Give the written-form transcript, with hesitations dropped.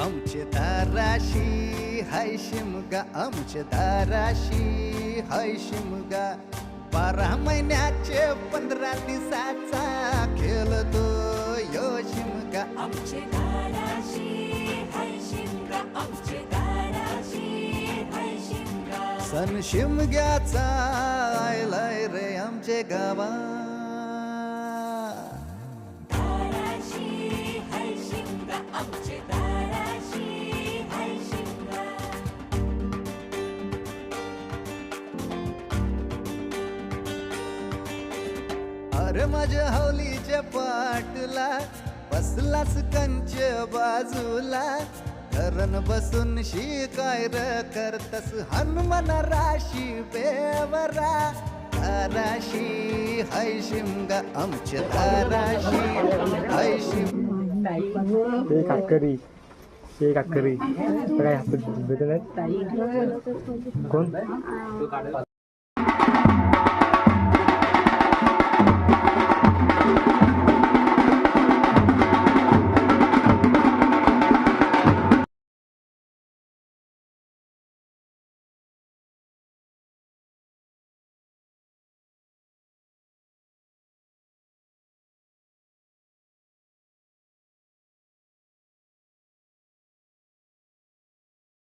आमचे दाराशी हाय शिमगा, आमचे दाराशी हाय शिमगा. 12 महिन्याचे 15 दिवसाचा खेळतो यो शिमगा. आमचे दाराशी हाय शिमगा, आमचे दाराशी हाय शिमगा. सण शिमग्याचा आयलाय रे आमचे गावा. दाराशी हाय शिमगा, आमचे दाराशी हाय शिमगा. अरे माझ्या हौलीच्या पाटला बसलास कंच बाजूला. धरण बसून शिकाय र करतस हनुमान राशी बेवरा. दाराशी हाय शिमगा, आमच्या दाराशी हाय शिमगा. ते काकरी काय हातात कोण